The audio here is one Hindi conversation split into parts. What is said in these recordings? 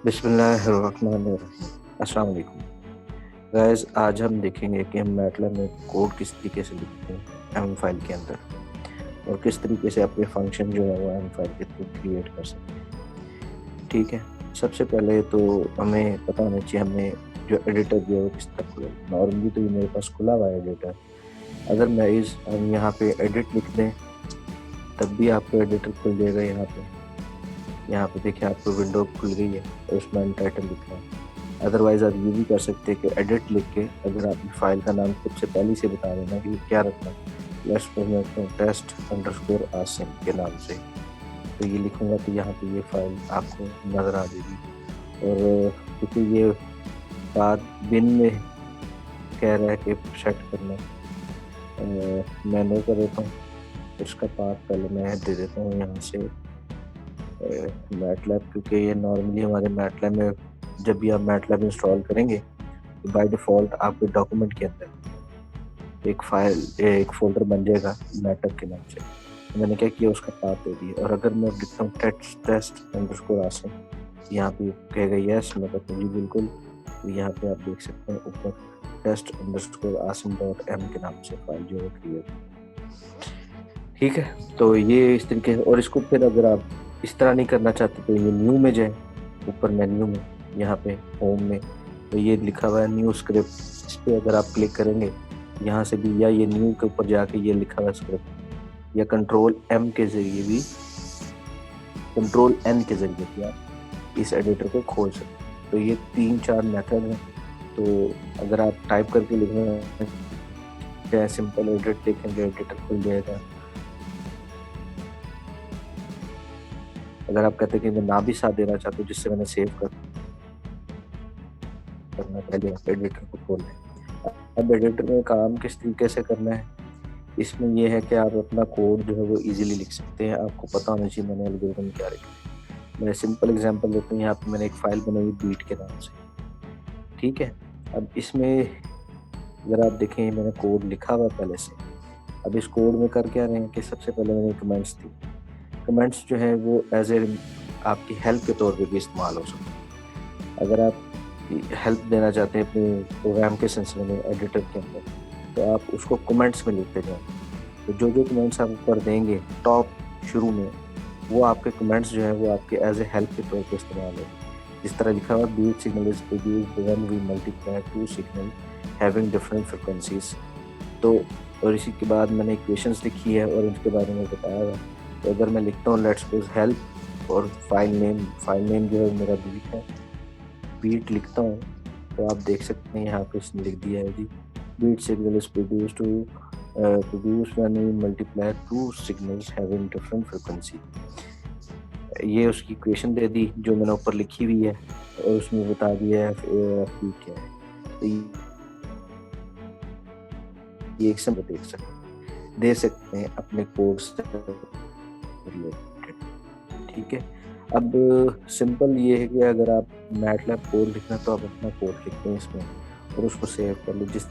बिस्मिल्लाहिर्रहमानिर्रहीम। अस्सलाम वालेकुम। गाइस, आज हम देखेंगे कि हम मैटलैब में कोड किस तरीके से लिखते हैं एम फाइल के अंदर, और किस तरीके से अपने फंक्शन जो है वो एम फाइल के थ्रू क्रिएट कर सकते हैं। ठीक है। सबसे पहले तो हमें पता होना चाहिए हमें जो एडिटर जो है वो किस तरह खुलेगा। नॉर्मली तो ये मेरे पास खुला हुआ है एडिटर। अगर मैं हम यहाँ पे एडिट लिख दें तब भी आपको एडिटर खुल जाएगा। यहाँ पे देखिए आपको विंडो खुल गई है और उसमें अनटाइटल लिखा है। अदरवाइज आप ये भी कर सकते हैं कि एडिट लिख के अगर आप फाइल का नाम खुद से पहले से बता देना कि क्या रखना है। लेट्स मैं रखता हूँ टेस्ट अंडरस्कोर आसिम के नाम से। तो ये लिखूंगा तो यहाँ पे ये फाइल आपको नज़र आ जाएगी। और क्योंकि ये बात बिन में कह रहा है कि सेट करना, मैं नो कर देता हूँ। इसका पाथ पहले मैं दे देता हूँ यहाँ से मैटलैब, क्योंकि ये नॉर्मली हमारे मैटलैब में जब भी आप मैटलैब इंस्टॉल करेंगे तो बाय डिफ़ॉल्ट आपके डॉक्यूमेंट के अंदर एक फोल्डर बन जाएगा मैटलैब के नाम से। तो मैंने क्या किया, उसका पाथ दे दिया। और अगर मैं लिखता हूँ टेस्ट अंडरस्कोर आसिम, यहाँ पे कहेगा यस, मैं कहता हूँ जी बिल्कुल। तो यहाँ पे आप देख सकते हैं ऊपर test underscore Asim dot M K नाम से फाइल जो है क्रिएट। ठीक है, तो ये इस तरीके से। और इसको फिर अगर आप इस तरह नहीं करना चाहते तो ये न्यू में जाए, ऊपर मेन्यू में यहाँ पे होम में तो ये लिखा हुआ है न्यू स्क्रिप्ट। इस पर अगर आप क्लिक करेंगे यहाँ से भी, या ये न्यू के ऊपर जाके ये लिखा हुआ स्क्रिप्ट, या कंट्रोल एम के जरिए भी, कंट्रोल एन के जरिए भी आप इस एडिटर को खोल सकते हैं। तो ये 3-4 मेथड हैं। तो अगर आप टाइप करके लिखना है सिंपल एडिट लिखेंगे, एडिटर खुल जाएगा। अगर आप कहते हैं कि मैं ना भी साथ देना चाहता हूँ जिससे मैंने सेव करना, पहले आप एडिटर को खोल लें। अब एडिटर में काम किस तरीके से करना है, इसमें यह है कि आप अपना कोड जो है वो इजीली लिख सकते हैं। आपको पता होना चाहिए मैंने एल्गोरिथम क्या लिखा है। मैं सिंपल एग्जांपल देता हूँ। यहाँ पे मैंने एक फाइल बनाई बीट के नाम से। ठीक है। अब इसमें अगर आप देखें मैंने कोड लिखा हुआ पहले से। अब इस कोड में कर क्या रहे हैं कि सबसे पहले मैंने कमेंट्स दी। कमेंट्स जो है वो एज ए आपकी हेल्प के तौर पे भी इस्तेमाल हो सकते हैं। अगर आप हेल्प देना चाहते हैं अपने प्रोग्राम के सिलसिले में एडिटर के अंदर, तो आप उसको कमेंट्स में लिखते जाएं। तो जो जो कमेंट्स आप ऊपर देंगे टॉप शुरू में, वो आपके कमेंट्स जो हैं वो आपके एज ए हेल्प के तौर पे इस्तेमाल होंगे। जिस तरह लिखा हुआ beat signal is produced when we multiply two signal having different frequencies. तो और इसी के बाद मैंने इक्वेशंस लिखी है और इनके बारे में बताया हुआ। तो अगर मैं लिखता हूँ लेट्स सपोज हेल्प और फाइल नेम जो है मेरा बीट है, बीट लिखता हूँ तो आप देख सकते हैं यहाँ पे इसने लिख दिया है जी beat signal is produced when we multiply two signals having different frequency. ये उसकी इक्वेशन दे दी जो मैंने ऊपर लिखी हुई है, और उसमें बता दिया है एफ बीट क्या है। तो ये एक समय दे सकते हैं अपने कोड से रिलेटेड। ठीक है। अब सिंपल ये है कि अगर आप मैटलैब कोड लिखना तो आप अपना कोड लिखते हैं इसमें और उसको सेव कर लो। जिस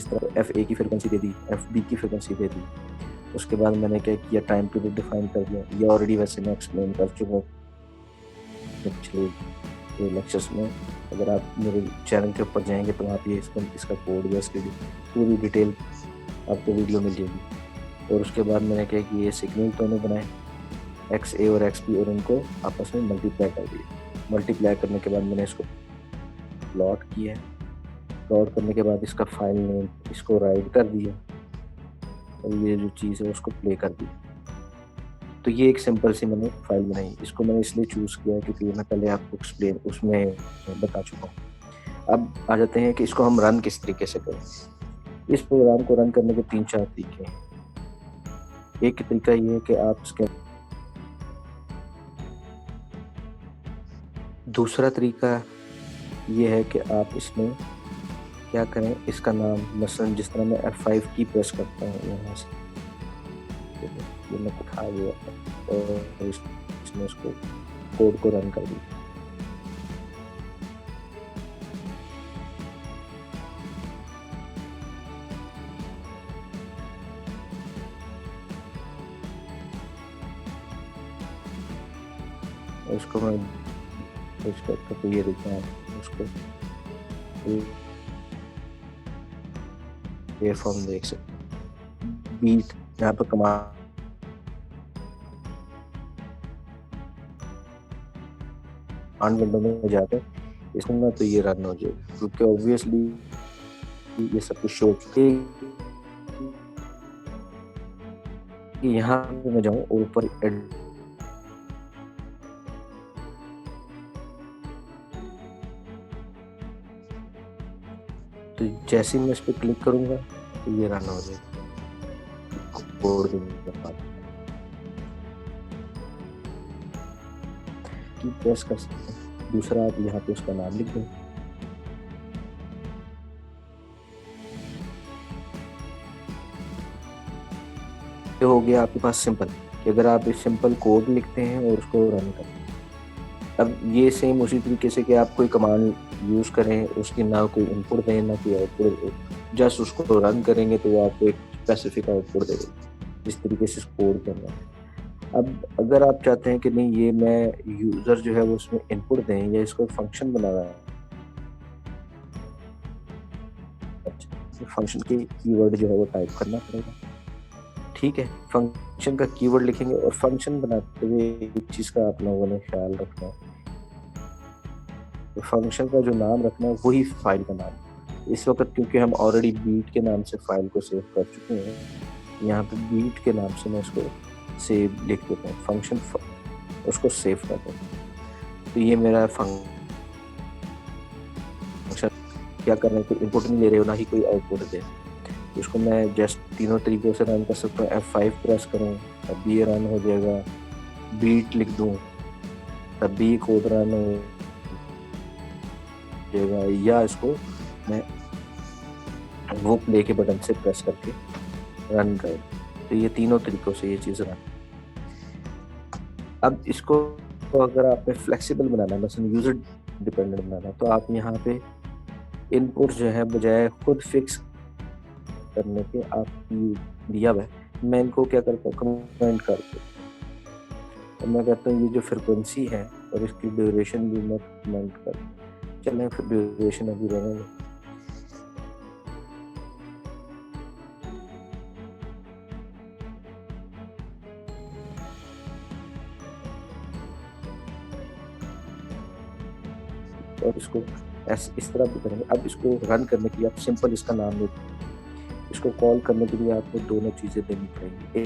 तरह एफ ए की फ्रिक्वेंसी दे दी, एफ बी की फ्रिक्वेंसी दे दी। उसके बाद मैंने क्या किया, टाइम पीरियड डिफाइन कर दिया। ये ऑलरेडी वैसे मैं एक्सप्लेन कर चुका हूँ पिछले लेक्चर्स में। अगर आप मेरे चैनल के ऊपर जाएंगे तो आप ये इसका कोड या इसकी पूरी डिटेल आपको वीडियो मिल जाएगी। और उसके बाद मैंने क्या किया, सिग्नल दोनों बनाए एक्स ए और एक्स बी, और इनको आपस में मल्टीप्लाई कर दिया। मल्टीप्लाई करने के बाद मैंने इसको प्लॉट किया। प्लॉट करने के बाद इसका फाइल नेम इसको राइट कर दिया और ये जो चीज़ है उसको प्ले कर दी। तो ये एक सिंपल सी मैंने फाइल बनाई। इसको मैंने इसलिए चूज़ किया क्योंकि मैं पहले आपको एक्सप्लेन उसमें बता चुका हूँ। अब आ जाते हैं कि इसको हम रन किस तरीके से करें। इस प्रोग्राम को रन करने के 3-4 तरीके हैं। एक तरीका ये है कि आप इसके, दूसरा तरीका ये है कि आप इसमें क्या करें, इसका नाम मसलन जिस तरह मैं F5 की प्रेस करता हूँ यहाँ से, ये मैं दिखा दिया और इसमें उसको कोड को रन कर दिया। इसको मैं पुश करता तो ये देखते हैं उसको ये फॉर्म देख सकते हैं। बीट यहाँ पर कमांड विंडो में जाकर इसमें ना तो ये रन हो जाएगा, क्योंकि ऑब्वियसली ये सब कुछ शो चुके कि यहाँ पे मैं जाऊँ और ऊपर तो जैसे ही मैं इस पर क्लिक करूंगा तो ये रन हो जाएगा कोड की प्रेस कर सकते हैं। दूसरा आप यहाँ पे उसका नाम लिख दें, ये हो गया आपके पास सिंपल कि अगर आप इस सिंपल कोड लिखते हैं और उसको रन करते हैं। अब ये सेम उसी तरीके से कि आप कोई कमांड यूज़ करें, उसकी ना कोई इनपुट दें ना कोई आउटपुट, जस्ट उसको रन करेंगे तो वो आपको एक स्पेसिफिक आउटपुट देगा। इस तरीके से कोड करना है। अब अगर आप चाहते हैं कि नहीं ये मैं यूज़र जो है वो उसमें इनपुट दें या इसको फंक्शन बनाना है, फंक्शन के कीवर्ड जो है वो टाइप करना पड़ेगा। ठीक है, फंक्शन का कीवर्ड लिखेंगे और फंक्शन बनाते हुए एक चीज़ का आप लोगों ने ख्याल रखना है, तो फंक्शन का जो नाम रखना है वही फाइल का नाम। इस वक्त क्योंकि हम ऑलरेडी बीट के नाम से फाइल को सेव कर चुके हैं, यहाँ पे बीट के नाम से मैं इसको सेव लिख देता हूँ, फंक्शन उसको सेव कर देता हूँ। तो ये मेरा फंक्शन क्या करना है, कोई इनपुट नहीं ले रहे हो ना ही कोई आउटपुट दे। इसको मैं जस्ट तीनों तरीकों से रन कर सकता हूँ। F5 प्रेस करूँ तब भी ये रन हो जाएगा, बीट लिख दूँ तब भी ये कोड रन हो जाएगा, या इसको मैं वो प्ले के बटन से प्रेस करके रन करें। तो ये तीनों तरीकों से ये चीज़ रन। अब इसको तो अगर आपने फ्लेक्सिबल बनाना है, मतलब यूज़र डिपेंडेंट बनाना है, तो आप यहाँ पे इनपुट जो है बजाय खुद फिक्स करने के आपकी दिया हुआ है, मैं इनको क्या करता हूँ कमेंट करके, तो मैं कहता हूँ ये जो फ्रिक्वेंसी है और इसकी ड्यूरेशन भी मैं कमेंट कर, चलें फिर ड्यूरेशन अभी रहेंगे। और इसको इस तरह भी करेंगे। अब इसको रन करने के लिए आप सिंपल इसका नाम दे, इसको कॉल करने के लिए आपको दोनों चीज़ें देनी पड़ेंगी।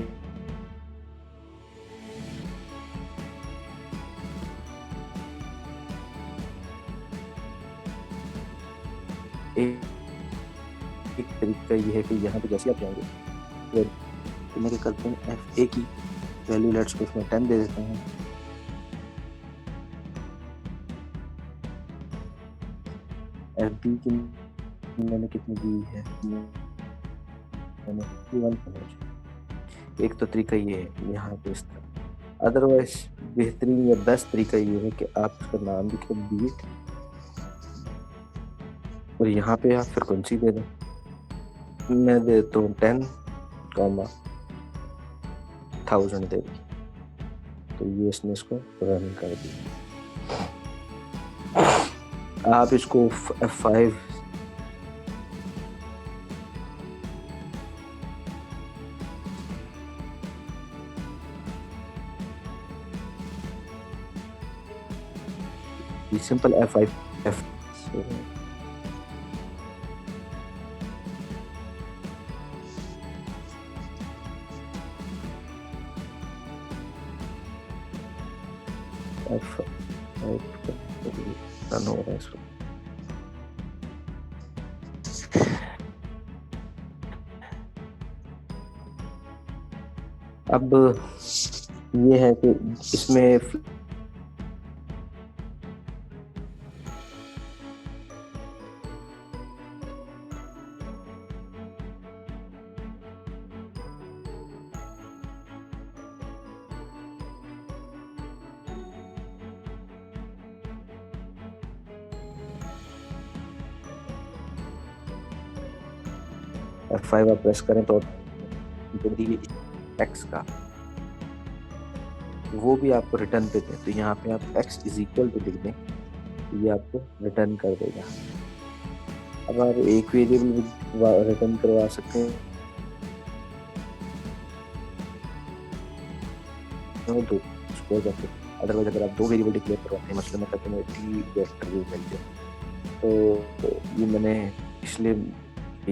एक तरीका ये है कि यहाँ पे जैसे आप जाएंगे तो मैं क्या करता हूँ FA की वैल्यू लेट्स को उसमें 10 दे देता हूँ। FB की मैंने कितनी दी है, मैंने 1 एक तो तरीका ये है यहाँ पे इस तरह। अदरवाइज बेहतरीन या बेस्ट तरीका ये है कि आप उसका नाम लिखें बीट और यहाँ पे आप फ्रिक्वेंसी दे दें। मैं देता हूँ 10,000 दे दी, तो ये इसने इसको रन कर दिया। आप इसको F5 simple F5 F run हो रहा है इसको। अब ये है कि इसमें F5 आप प्रेस करें तो X का वो भी आपको रिटर्न पे दें, तो यहाँ पे आप x इज इक्वल टू लिख दें, तो ये आपको रिटर्न कर देगा। अब आप एक वेरिएबल रिटर्न करवा सकते हैं और दो, उसको जाके अदरवाइज अगर आप दो वेरिएबल डिक्लेयर करवाते हैं, मतलब मैं कहते हैं टी वेक्टर भी मिल जाए, तो ये मैंने इसलिए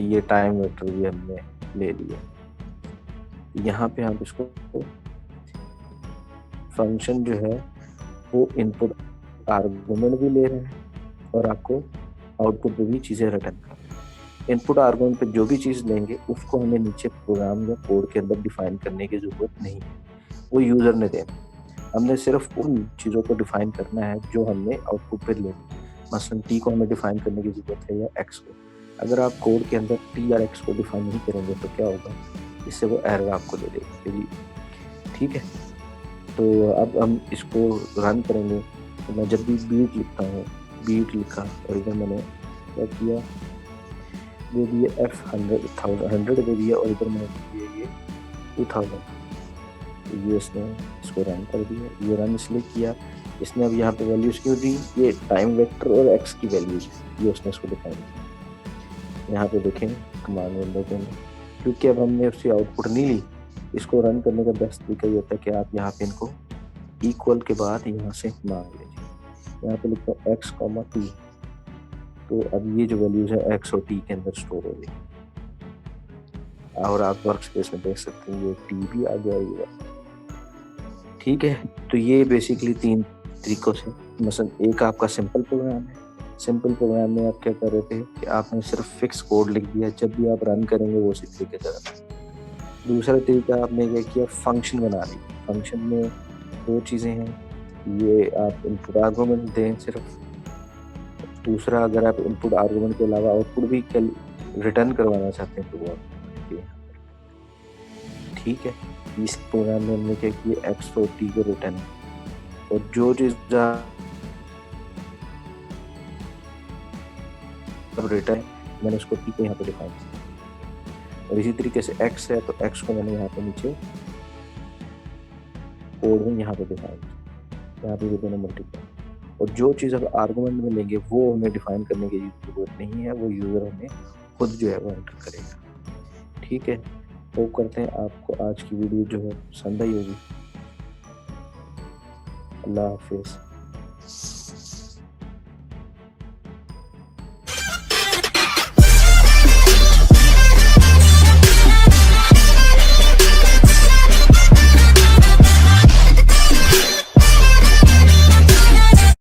ये टाइम वेक्टर भी हमने ले लिया। यहाँ पे आप इसको फंक्शन जो है वो इनपुट आर्गुमेंट भी ले रहे हैं और आपको आउटपुट पे भी चीज़ें रिटर्न कर रहे हैं। इनपुट आर्गुमेंट पे जो भी चीज़ लेंगे उसको हमें नीचे प्रोग्राम या कोड के अंदर डिफाइन करने की ज़रूरत नहीं है, वो यूज़र ने देना। हमने सिर्फ उन चीज़ों को डिफाइन करना है जो हमने आउटपुट पे ले, मसलन टी को हमें डिफाइन करने की ज़रूरत है या एक्स को। अगर आप कोड के अंदर टी या एक्स को डिफाइन नहीं करेंगे तो क्या होगा, इससे वो एरर आपको दे देगा। ठीक है, तो अब हम इसको रन करेंगे। तो मैं जब भी बीट लिखता हूँ, बीट लिखा और इधर मैंने क्या किया, दे दिए F100 दे दिया और इधर मैंने दे दिए ये 2000, तो ये इसने इसको रन कर दिया। ये रन इसलिए किया, इसने अब यहाँ पे वैल्यूज क्यों दी, ये टाइम वेक्टर और एक्स की वैल्यूज है, ये उसने इसको डिफाइन किया। यहाँ पे देखें कमांड विंडो के अंदर, क्योंकि अब हमने उसकी आउटपुट नहीं ली, इसको रन करने का बेस्ट तरीका ये होता है कि आप यहाँ पे इनको इक्वल के बाद यहाँ से मांग लीजिए। यहाँ पे लिखता हूँ x, t, तो अब ये जो वैल्यूज है x और t के अंदर स्टोर हो गई, और आप वर्क स्पेस में देख सकते हैं ये t भी आ गया ये। ठीक है, तो ये बेसिकली 3 तरीकों से, मसलन एक आपका सिंपल प्रोग्राम है, सिंपल प्रोग्राम में आप क्या कर रहे थे कि आपने सिर्फ फिक्स कोड लिख दिया, जब भी आप रन करेंगे वो उसी तरीके से रन। दूसरा तरीका आपने क्या किया, फंक्शन बना ली। फंक्शन में 2 चीज़ें हैं, ये आप इनपुट आर्गुमेंट दें सिर्फ, दूसरा अगर आप इनपुट आर्गुमेंट के अलावा आउटपुट भी रिटर्न करवाना चाहते हैं तो वो ठीक है। इस प्रोग्राम में हमने क्या किया, एक्स और टी को रिटर्न, और जो चीज़ रिटर्न मैंने उसको टी को यहाँ पे डिफाइन किया, और इसी तरीके से एक्स है तो एक्स को मैंने यहाँ पे नीचे कोड में यहाँ पे डिफाइन किया, यहाँ पे भी दोनों मल्टीप्लाई, और जो चीज़ अब आर्गुमेंट में लेंगे वो हमें डिफाइन करने की जरूरत नहीं है, वो यूज़र हमें खुद जो है वो एंटर करेगा। ठीक है, होप करते हैं आपको आज की वीडियो जो है पसंद आई होगी। अल्लाह हाफिज़।